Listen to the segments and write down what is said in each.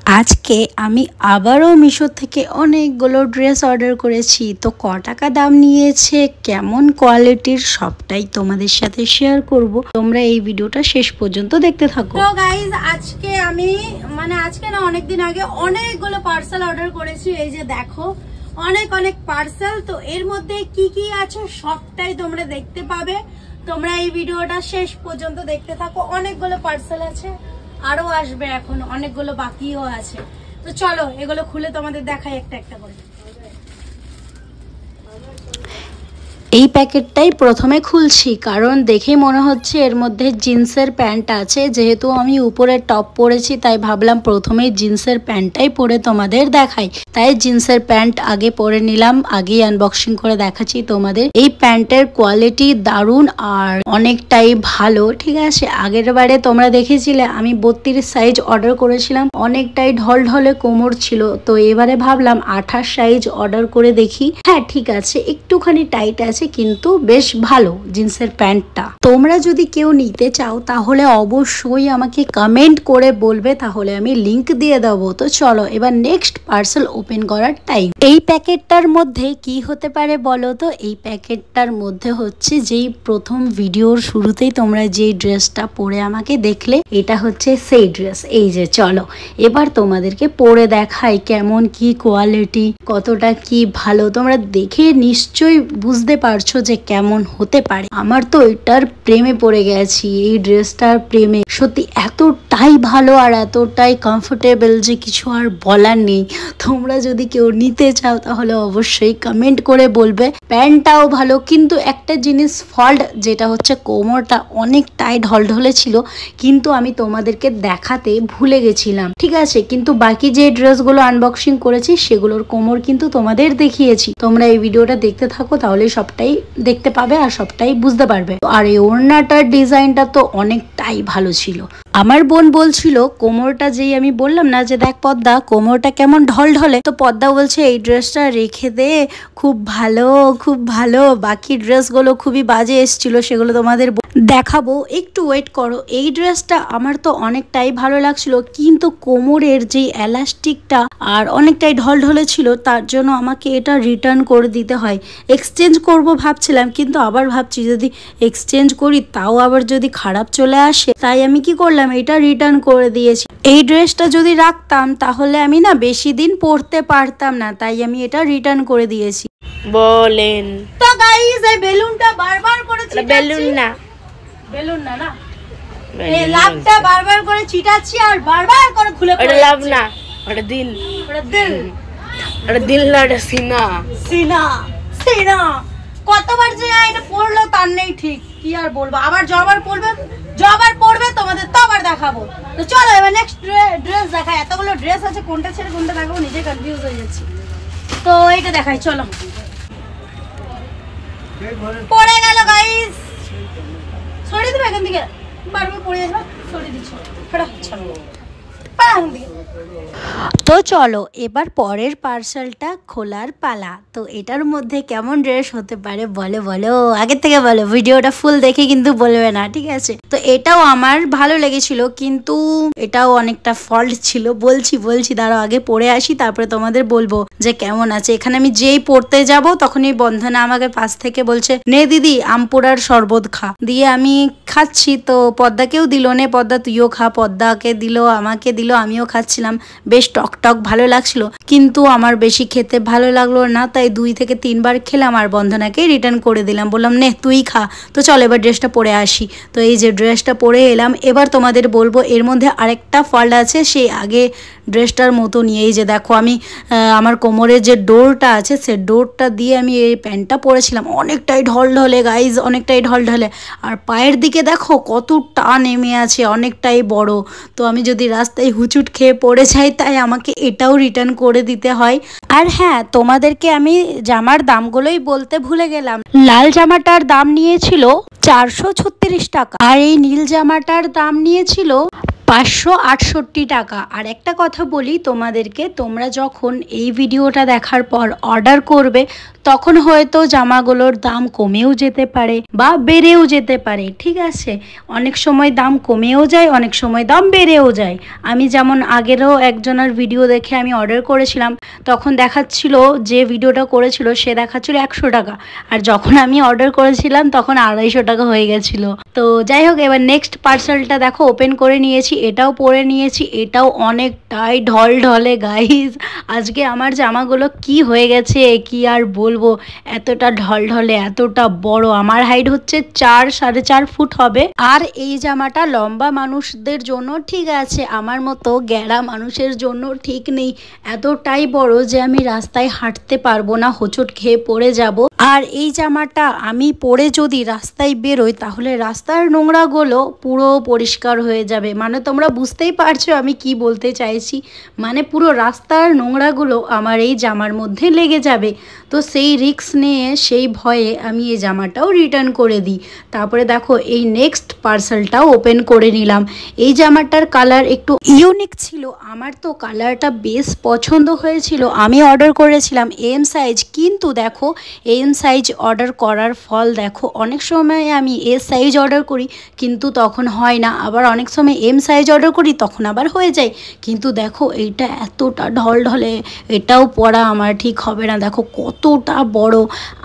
আজকে আমি আবারও মিশো থেকে অনেকগুলো ড্রেস অর্ডার করেছি। তো ক টাকা দাম নিয়েছে, কেমন কোয়ালিটির, সবটাই তোমাদের সাথে শেয়ার করব। তোমরা এই ভিডিওটা শেষ পর্যন্ত দেখতে থাকো। তো গাইজ আজকে আমি আজকে না অনেকদিন আগে অনেকগুলো পার্সেল অর্ডার করেছি। এই যে দেখো অনেক পার্সেল। তো এর মধ্যে কি কি আছে সবটাই তোমরা দেখতে পাবে। তোমরা এই ভিডিওটা শেষ পর্যন্ত দেখতে থাকো। অনেকগুলো পার্সেল আছে, আরো আসবে, এখন অনেকগুলো বাকিও আছে। তো চলো এগুলো খুলে তোমাদের দেখাই একটা একটা করে। এই প্যাকেটটাই প্রথমে খুলছি, কারণ দেখেই মনে হচ্ছে এর মধ্যে জিন্সের প্যান্ট আছে। যেহেতু আমি উপরে টপ পরেছি তাই ভাবলাম প্রথমেই জিন্সের প্যান্টটাই পরে তোমাদের দেখাই। তাই জিন্সের প্যান্ট আগে পরে নিলাম, আগেই আনবক্সিং করে দেখাচ্ছি তোমাদের। এই প্যান্টের কোয়ালিটি দারুণ আর অনেকটাই ভালো, ঠিক আছে। আগের বারে তোমরা দেখেছিলে আমি 32 সাইজ অর্ডার করেছিলাম, অনেকটাই ঢলঢলে কোমর ছিল। তো এবারে ভাবলাম 28 সাইজ অর্ডার করে দেখি। হ্যাঁ ঠিক আছে, একটুখানি টাইট আছে কিন্তু বেশ ভালো জিন্সের প্যান্টটা। তোমরা যদি কেউ নিতে চাও তাহলে অবশ্যই আমাকে কমেন্ট করে বলবে, তাহলে আমি লিংক দিয়ে দেবো। তো চলো এবার নেক্সট পার্সেল ওপেন করার টাইম। এই প্যাকেটটার মধ্যে কি হতে পারে বলো তো? এই প্যাকেটটার মধ্যে হচ্ছে যেই প্রথম ভিডিওর শুরুতেই তোমরা যে ড্রেসটা পরে আমাকে দেখলে, এটা হচ্ছে সেই ড্রেস। এই যে চলো এবার তোমাদেরকে পরে দেখাই কেমন কি কোয়ালিটি, কতটা কি ভালো। তোমরা দেখে নিশ্চয়ই বুঝতে পারছো যে কেমন হতে পারে। আমার তো এটার প্রেমে পড়ে গেছি, এই ড্রেসটার প্রেমে। সত্যি এতটাই ভালো আর এতটাই কমফোর্টেবল যে কিছু আর বলার নেই। তোমরা যদি কেউ নিতে চাও তাহলে অবশ্যই কমেন্ট করে বলবে। প্যান্টটাও ভালো, কিন্তু একটা জিনিস ফল্ট, যেটা হচ্ছে কোমরটা অনেকটাই ঢলঢলে ছিল, কিন্তু আমি তোমাদেরকে দেখাতে ভুলে গেছিলাম, ঠিক আছে। কিন্তু বাকি যে ড্রেসগুলো আনবক্সিং করেছি সেগুলোর কোমর কিন্তু তোমাদের দেখিয়েছি। তোমরা এই ভিডিওটা দেখতে থাকো, তাহলে সবটাই দেখতে পাবে আর সবটাই বুঝতে পারবে। আর এই ওড়নাটার ডিজাইনটা তো অনেকটাই ভালো ছিল। আমার বোন বলছিল কোমরটা, যেই আমি বললাম না যে দেখ পদ্মা কোমরটা কেমন ঢলঢলে, তো পদ্মা বলছে এই ড্রেসটা রেখে দে, খুব ভালো খুব ভালো। বাকি ড্রেসগুলো খুবই বাজে এসেছিল, সেগুলো তোমাদের দেখাবো, একটু ওয়েট করো। এই ড্রেসটা আমার তো অনেকটাই ভালো লাগছিল, কিন্তু কোমরের যে এলাস্টিকটা আর অনেকটাই ঢলঢলে ছিল, তার জন্য আমাকে এটা রিটার্ন করে দিতে হয়। এক্সচেঞ্জ করব ভাবছিলাম, কিন্তু আবার ভাবছি যদি এক্সচেঞ্জ করি তাও আবার যদি খারাপ চলে আসে, তাই আমি কি করলাম, এটা রিটার্ন করে দিয়েছি। এই ড্রেসটা যদি রাখতাম তাহলে আমি না বেশি দিন পরতে পারতাম না, তাই আমি এটা রিটার্ন করে দিয়েছি। বলেন তো গাইস, এই বেলুনটা বারবার করে বেলুন না না এই লাভটা বারবার করে চিটাচ্ছি আর বারবার করে খুলে ওটা লাভ না, ওটা দিল, ওটা দিল, ওটা দিল না, ওটা সিনা সিনা সিনা। কতবার যে এটা পড়লো তার নেই ঠিক, কি আর বলবো। আবার জবার পড়বে তোমাদের তো আবার দেখাবো। তো চলো এবার নেক্সট ড্রেস দেখাই। এতগুলো ড্রেস আছে, কোনটা ছেড়ে কোনটা দেখাবো নিজে কনফিউজ হয়ে যাচ্ছি। তো এইটা দেখাই, চলো। পড়ে গেল গাইস, সরিয়ে দেবে এখান থেকে, বারবার পড়ে যাবে, সরিয়ে দিচ্ছি। তো চলো এবার পরের পার্সেলটা খোলার পালা। তো এটার মধ্যে কেমন ড্রেস হতে পারে বলো বলো, আগের থেকে বলো, ভিডিওটা ফুল দেখে কিন্তু বলবে না, ঠিক আছে। তো এটাও আমার ভালো লেগেছিল, কিন্তু এটাও অনেকটা ফল্ট ছিল। বলছি দাঁড়াও আগে পরে আসি, তারপরে তোমাদের বলবো যে কেমন আছে। এখানে আমি যেই পড়তে যাব তখনই বন্ধনা আমাকে পাশ থেকে বলছে, নে দিদি আমপুরার শরবত খা। দিয়ে আমি খাচ্ছি, তো পদ্মাকেও দিল, নে পদ্মা তুইও খা। পদ্মাকে দিল, আমাকে দিল, আমিও খাচ্ছিলাম। বেশ টক ভালো লাগছিল, কিন্তু আমার বেশি খেতে ভালো লাগলো না, তাই 2 থেকে 3 বার খেলাম আর বন্ধনাকে রিটার্ন করে দিলাম, বললাম নে তুই খা। তো চল এবার ড্রেসটা পরে আসি। তো এই যে ড্রেসটা পরে এলাম, এবার তোমাদের বলবো এর মধ্যে আরেকটা ফল্ট আছে সেই আগে ড্রেসটার মতো নিয়ে। এই যে দেখো আমি আমার কোমরের যে ডোরটা আছে সে ডোরটা দিয়ে আমি এই প্যান্টটা পরেছিলাম, অনেকটাই ঢলঢলে গাইজ, অনেকটাই ঢলঢলে। আর পায়ের দিকে দেখো কতটা নেমে আছে, অনেকটাই বড়। তো আমি যদি রাস্তায় হুচুট খেয়ে পড়ে যাই, তাই আমাকে এটাও রিটার্ন করে দিতে হয়। আর হ্যাঁ, তোমাদেরকে আমি জামার দামগুলোই বলতে ভুলে গেলাম। লাল জামাটার দাম নিয়েছিল 436 টাকা, আর এই নীল জামাটার দাম নিয়েছিল 568 টাকা। আর একটা কথা বলি তোমাদেরকে, তোমরা যখন এই ভিডিওটা দেখার পর অর্ডার করবে তখন হয়তো জামাগুলোর দাম কমেও যেতে পারে বা বেড়েও যেতে পারে, ঠিক আছে? অনেক সময় দাম কমেও যায়, অনেক সময় দাম বেড়েও যায়। আমি যেমন আগেরও একজনের ভিডিও দেখে আমি অর্ডার করেছিলাম, তখন দেখাচ্ছিল, যে ভিডিওটা করেছিল সে দেখাচ্ছিল 100 টাকা, আর যখন আমি অর্ডার করেছিলাম তখন 250 টাকা হয়ে গেছিলো। তো যাই হোক, এবার নেক্সট পার্সেলটা দেখো ওপেন করে নিয়েছি, এটাও পরে নিয়েছি, এটাও অনেকটাই ঢলঢলে গাইস। আজকে আমার জামাগুলো কি হয়ে গেছে কি আর বলবো, এতটা ঢলঢলে, এতটা বড়। আমার হাইট হচ্ছে 4-4.5 ফুট হবে। আর এই জামাটা লম্বা মানুষদের জন্য ঠিক আছে, আমার মতো গ্যাড়া মানুষের জন্য ঠিক নেই। এতটাই বড় যে আমি রাস্তায় হাঁটতে পারবো না, হোঁচট খেয়ে পড়ে যাব। আর এই জামাটা আমি পরে যদি রাস্তায় বেরোই তাহলে রাস্তার নোংরাগুলো পুরো পরিষ্কার হয়ে যাবে। মানে তোমরা বুঝতেই পারছো আমি কি বলতে চাইছি, মানে পুরো রাস্তার নোংরাগুলো আমার এই জামার মধ্যে লেগে যাবে। তো সেই রিস্ক নিয়ে, সেই ভয়ে আমি এই জামাটাও রিটার্ন করে দিই। তারপরে দেখো এই নেক্সট পার্সেলটাও ওপেন করে নিলাম। এই জামাটার কালার একটু ইউনিক ছিল, আমার তো কালারটা বেশ পছন্দ হয়েছিল। আমি অর্ডার করেছিলাম এম সাইজ, কিন্তু দেখো এম সাইজ অর্ডার করার ফল দেখো, অনেক সময় আমি এস সাইজ অর্ডার করি কিন্তু তখন হয় না, আবার অনেক সময় এম সাইজ অর্ডার করি তখন আবার হয়ে যায়। কিন্তু দেখো এইটা এতটা ঢলঢলে, এটাও পরা আমার ঠিক হবে না। দেখো কতটা বড়।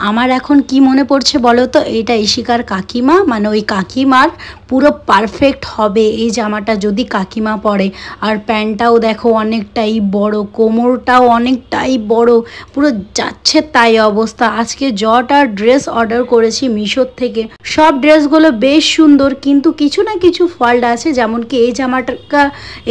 আমার এখন কি মনে পড়ছে বলো তো, এটা ইশিকার কাকিমা, মানে ওই কাকিমার পুরো পারফেক্ট হবে এই জামাটা যদি কাকিমা পরে। আর প্যান্টটাও দেখো অনেকটাই বড়, কোমরটাও অনেকটাই বড়, পুরো যাচ্ছে তাই অবস্থা। আজকে যটা ড্রেস অর্ডার করেছি মিশোর থেকে, সব ড্রেসগুলো বেশ সুন্দর, কিন্তু কিছু না কিছু ফল্ট আছে। যেমন কি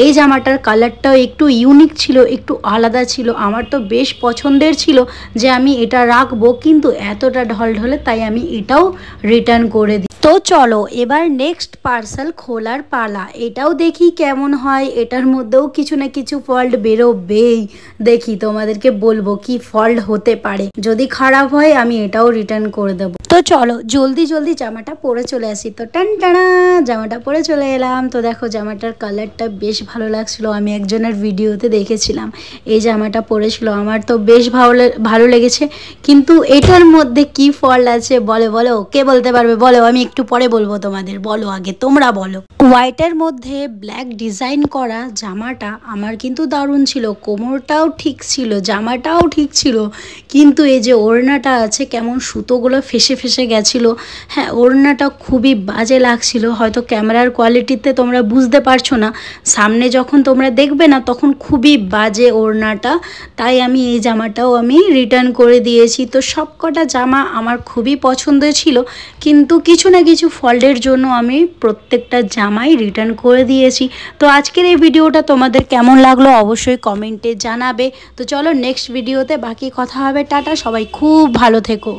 এই জামাটার কালারটাও একটু ইউনিক ছিল, একটু আলাদা ছিল, আমার তো বেশ পছন্দের ছিল যে আমি এটা রাখবো, কিন্তু এতটা ঢলঢলে তাই আমি এটাও রিটার্ন করে দিই। তো চলো এবার নেক্সট পার্সেল খোলার পালা। এটাও দেখি কেমন হয়, এটার মধ্যেও কিছু না কিছু ফল্ট বেরোবেই। দেখি তোমাদেরকে বলবো কি ফল্ট হতে পারে, যদি খারাপ হয় আমি এটাও রিটার্ন করে দেবো। তো চলো জলদি জলদি জামাটা পরে চলে আসি। তো টানা জামাটা পরে চলে এলাম। তো দেখো জামাটার কালারটা বেশ ভালো লাগছিলো, আমি একজনের ভিডিওতে দেখেছিলাম এই জামাটা পরেছিল, আমার তো বেশ ভালো লেগেছে। কিন্তু এটার মধ্যে কি ফল্ট আছে বলো, কে বলতে পারবে বলো, আমি একটু পরে বলবো তোমাদের, বলো আগে তোমরা বলো। হোয়াইটের মধ্যে ব্ল্যাক ডিজাইন করা জামাটা আমার কিন্তু দারুণ ছিল, কোমরটাও ঠিক ছিল, জামাটাও ঠিক ছিল, কিন্তু এই যে ওড়নাটা আছে কেমন সুতোগুলো ফেসে ফেসে গেছিলো। হ্যাঁ, ওড়নাটা খুবই বাজে লাগছিল, হয়তো ক্যামেরার কোয়ালিটিতে তোমরা বুঝতে পারছো না, সামনে যখন তোমরা দেখবে না তখন খুবই বাজে ওড়নাটা। তাই আমি এই জামাটাও আমি রিটার্ন করে দিয়েছি। তো সব কটা জামা আমার খুবই পছন্দ ছিল, কিন্তু কিছু না কিছু ফল্টের জন্য আমি প্রত্যেকটা জামাই রিটার্ন করে দিয়েছি। তো আজকের এই ভিডিওটা তোমাদের কেমন লাগলো অবশ্যই কমেন্টে জানাবে। তো চলো নেক্সট ভিডিওতে বাকি কথা হবে। টাটা, সবাই খুব ভালো থেকো।